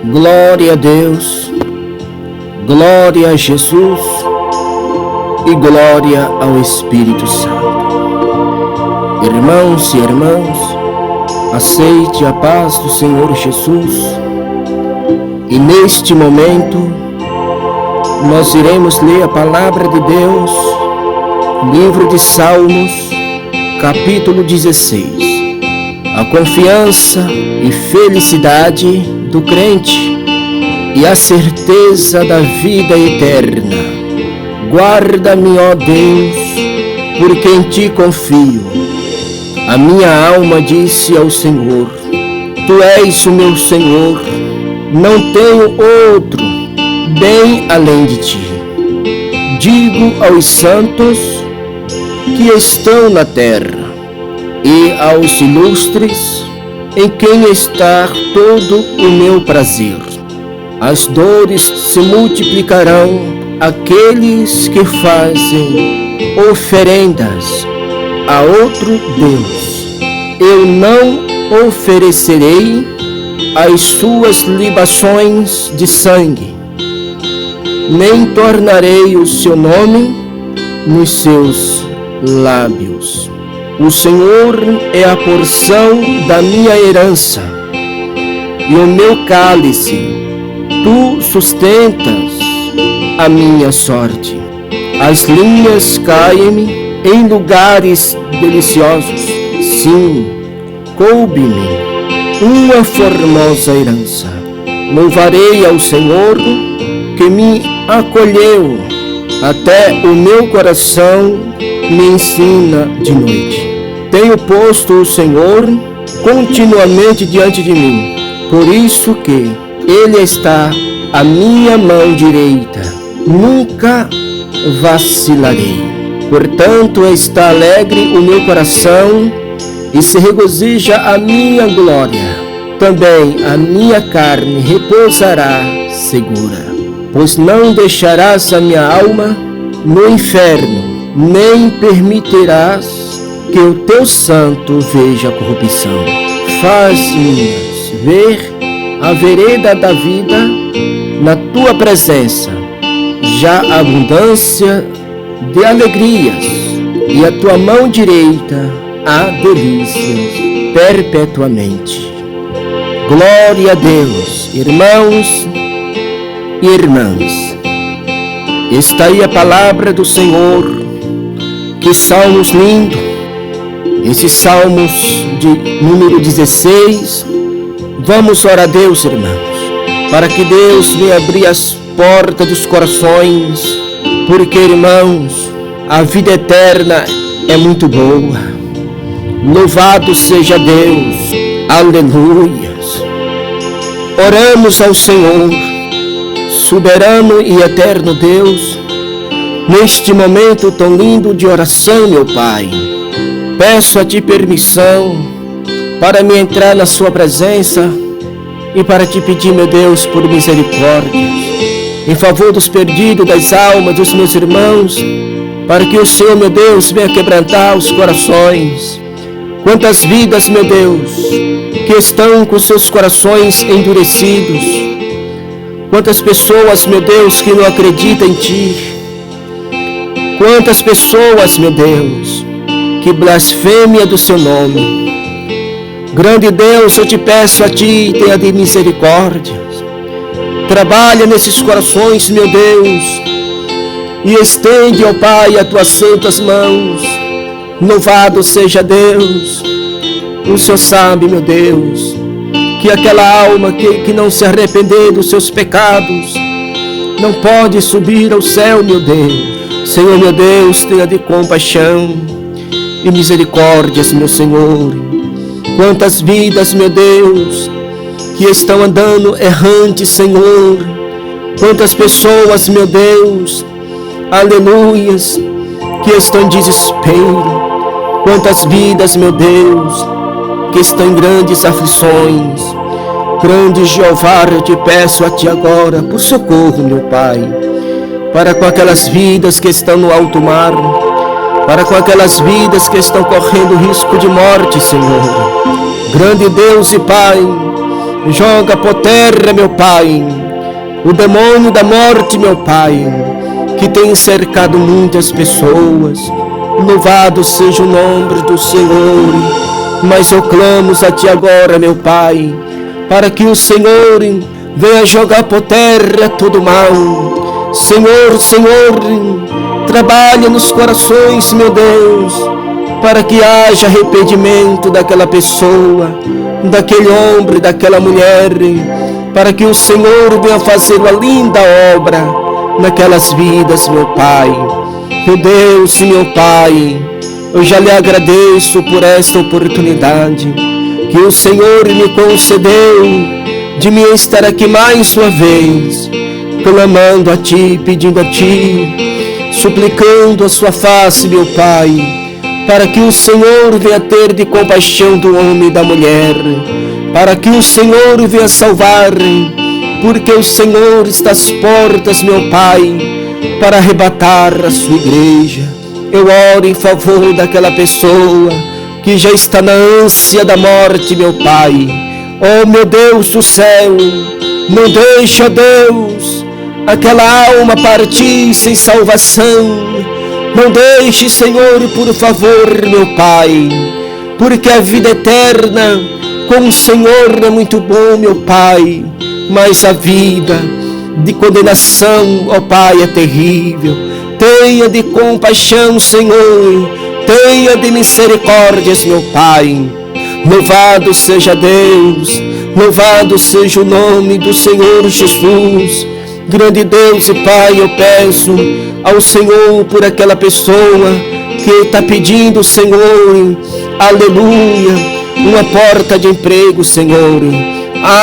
Glória a Deus, glória a Jesus e glória ao Espírito Santo. Irmãos e irmãs, aceite a paz do Senhor Jesus e neste momento nós iremos ler a palavra de Deus, livro de Salmos, capítulo 16. A confiança e felicidade do crente e a certeza da vida eterna. Guarda-me, ó Deus, porque em ti confio. A minha alma disse ao Senhor: Tu és o meu Senhor, não tenho outro bem além de ti. Digo aos santos que estão na terra e aos ilustres, em quem está todo o meu prazer. As dores se multiplicarão àqueles que fazem oferendas a outro Deus. Eu não oferecerei as suas libações de sangue, nem tornarei o seu nome nos seus lábios. O Senhor é a porção da minha herança e o meu cálice. Tu sustentas a minha sorte. As linhas caem-me em lugares deliciosos. Sim, coube-me uma formosa herança. Louvarei ao Senhor que me acolheu. Até o meu coração me ensina de noite. Tenho posto o Senhor continuamente diante de mim, por isso que Ele está à minha mão direita, nunca vacilarei. Portanto está alegre o meu coração e se regozija a minha glória. Também a minha carne repousará segura, pois não deixarás a minha alma no inferno, nem permitirás que o teu santo veja a corrupção. Faz-me ver a vereda da vida na tua presença, já a abundância de alegrias, e a tua mão direita há delícias perpetuamente. Glória a Deus, irmãos e irmãs. Está aí a palavra do Senhor. Que salmos lindos! Esses salmos de número 16. Vamos orar a Deus, irmãos, para que Deus venha abrir as portas dos corações, porque, irmãos, a vida eterna é muito boa. Louvado seja Deus, aleluias. Oramos ao Senhor, soberano e eterno Deus, neste momento tão lindo de oração, meu Pai. Peço a Ti permissão para me entrar na Sua presença e para Te pedir, meu Deus, por misericórdia, em favor dos perdidos, das almas dos meus irmãos, para que o Senhor, meu Deus, venha quebrantar os corações. Quantas vidas, meu Deus, que estão com seus corações endurecidos. Quantas pessoas, meu Deus, que não acreditam em Ti. Quantas pessoas, meu Deus, que blasfêmia do Seu nome. Grande Deus, eu te peço a Ti, tenha de misericórdia. Trabalha nesses corações, meu Deus, e estende, ó Pai, as Tuas santas mãos. Louvado seja Deus. O Senhor sabe, meu Deus, que aquela alma que não se arrepender dos seus pecados não pode subir ao céu, meu Deus. Senhor, meu Deus, tenha de compaixão e misericórdias, meu Senhor. Quantas vidas, meu Deus, que estão andando errantes, Senhor. Quantas pessoas, meu Deus, aleluias, que estão em desespero. Quantas vidas, meu Deus, que estão em grandes aflições. Grande Jeová, eu te peço a Ti agora por socorro, meu Pai, para com aquelas vidas que estão no alto mar, para com aquelas vidas que estão correndo risco de morte, Senhor. Grande Deus e Pai, Joga por terra, meu Pai, o demônio da morte, meu Pai, que tem cercado muitas pessoas. Louvado seja o nome do Senhor. Mas eu clamo a Ti agora, meu Pai, para que o Senhor venha jogar por terra todo mal. Senhor, trabalha nos corações, meu Deus, para que haja arrependimento daquela pessoa, daquele homem, daquela mulher, para que o Senhor venha fazer uma linda obra naquelas vidas, meu Pai. Meu Deus e meu Pai, eu já lhe agradeço por esta oportunidade que o Senhor me concedeu de me estar aqui mais uma vez, clamando a Ti, pedindo a Ti, suplicando a Sua face, meu Pai, para que o Senhor venha ter de compaixão do homem e da mulher, para que o Senhor venha salvar, porque o Senhor está às portas, meu Pai, para arrebatar a Sua igreja. Eu oro em favor daquela pessoa que já está na ânsia da morte, meu Pai. Oh, meu Deus do céu, não deixa, Deus, aquela alma partir sem salvação. Não deixe, Senhor, por favor, meu Pai, porque a vida eterna com o Senhor é muito bom, meu Pai, mas a vida de condenação, ó Pai, é terrível. Tenha de compaixão, Senhor, tenha de misericórdias, meu Pai. Louvado seja Deus, louvado seja o nome do Senhor Jesus. Grande Deus e Pai, eu peço ao Senhor por aquela pessoa que está pedindo, Senhor, aleluia, uma porta de emprego, Senhor.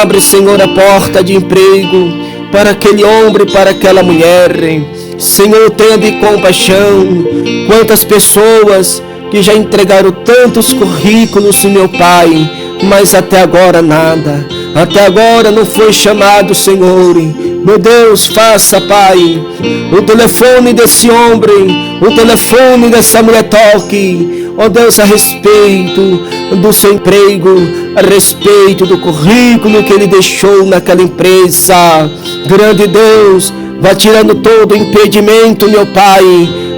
Abre, Senhor, a porta de emprego para aquele homem, para aquela mulher. Senhor, tenha de compaixão. Quantas pessoas que já entregaram tantos currículos, meu Pai, mas até agora nada. Até agora não foi chamado, Senhor. Meu Deus, faça, Pai, o telefone desse homem, o telefone dessa mulher toque, ó Deus, a respeito do seu emprego, a respeito do currículo que ele deixou naquela empresa. Grande Deus, vá tirando todo impedimento, meu Pai,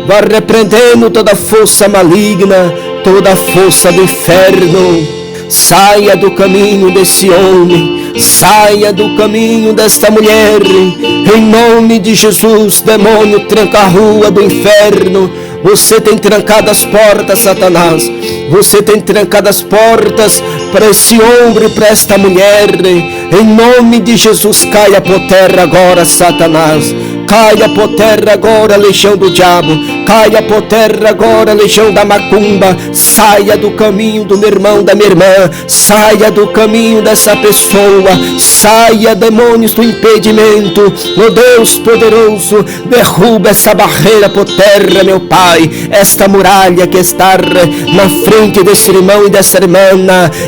vá repreendendo toda força maligna, toda força do inferno. Saia do caminho desse homem, saia do caminho desta mulher, em nome de Jesus. Demônio, tranca a rua do inferno. Você tem trancado as portas, Satanás. Você tem trancado as portas para esse homem, para esta mulher. Em nome de Jesus, caia por terra agora, Satanás. Caia por terra agora, legião do diabo. Caia por terra agora, legião da macumba. Saia do caminho do meu irmão, da minha irmã. Saia do caminho dessa pessoa. Saia, demônios do impedimento. Meu Deus poderoso, derruba essa barreira por terra, meu Pai. Esta muralha que está na frente desse irmão e dessa irmã.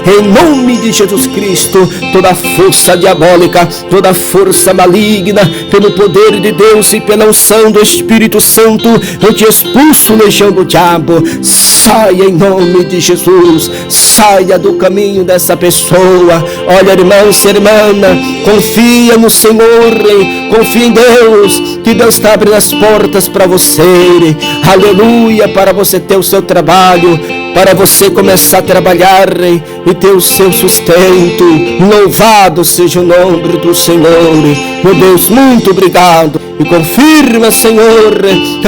Em nome de Jesus Cristo, toda força diabólica, toda força maligna, pelo poder de Deus e pela unção do Espírito Santo, eu te expulso, legião do diabo. Saia em nome de Jesus. Saia do caminho dessa pessoa. Olha, irmão e irmã, confia no Senhor, confia em Deus, que Deus está abrindo as portas para você. Aleluia, para você ter o seu trabalho, para você começar a trabalhar e ter o seu sustento. Louvado seja o nome do Senhor. Meu Deus, muito obrigado. E confirma, Senhor,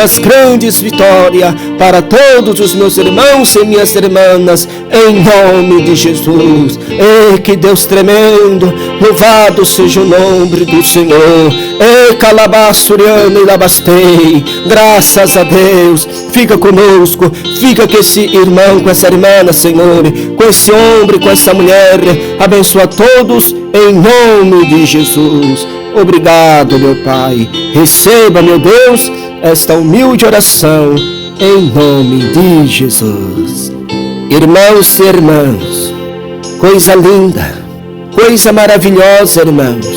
as grandes vitórias para todos os meus irmãos e minhas irmãs, em nome de Jesus. Ei, que Deus tremendo, louvado seja o nome do Senhor. Ei, calabaçuriano e labastei, graças a Deus. Fica conosco, fica com esse irmão, com essa irmã, Senhor, com esse homem, com essa mulher. Abençoa todos em nome de Jesus. Obrigado, meu Pai. Receba, meu Deus, esta humilde oração em nome de Jesus. Irmãos e irmãs, coisa linda, coisa maravilhosa, irmãos,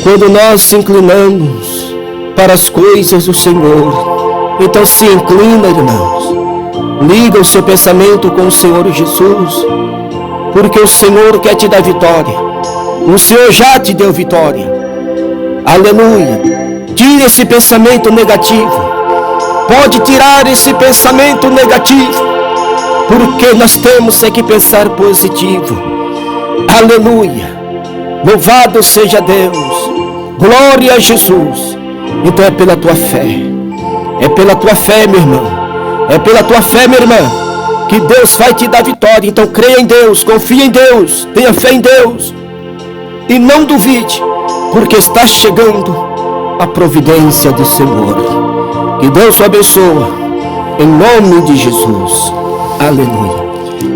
quando nós se inclinamos para as coisas do Senhor. Então se inclina, irmãos, liga o seu pensamento com o Senhor Jesus, porque o Senhor quer te dar vitória. O Senhor já te deu vitória. Aleluia. Tire esse pensamento negativo. Pode tirar esse pensamento negativo, porque nós temos que pensar positivo. Aleluia. Louvado seja Deus. Glória a Jesus. Então é pela tua fé. É pela tua fé, meu irmão. É pela tua fé, minha irmã, que Deus vai te dar vitória. Então creia em Deus, confie em Deus, tenha fé em Deus. E não duvide, porque está chegando a providência do Senhor. Que Deus o abençoe, em nome de Jesus. Aleluia.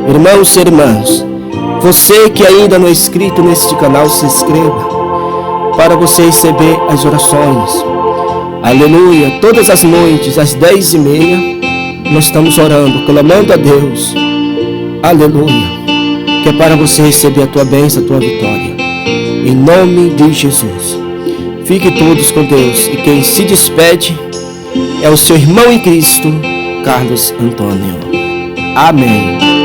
Irmãos e irmãs, você que ainda não é inscrito neste canal, se inscreva, para você receber as orações. Aleluia. Todas as noites, às 10h30, nós estamos orando, clamando a Deus. Aleluia. Que é para você receber a tua bênção, a tua vitória. Em nome de Jesus. Fiquem todos com Deus. E quem se despede é o seu irmão em Cristo, Carlos Antônio. Amém.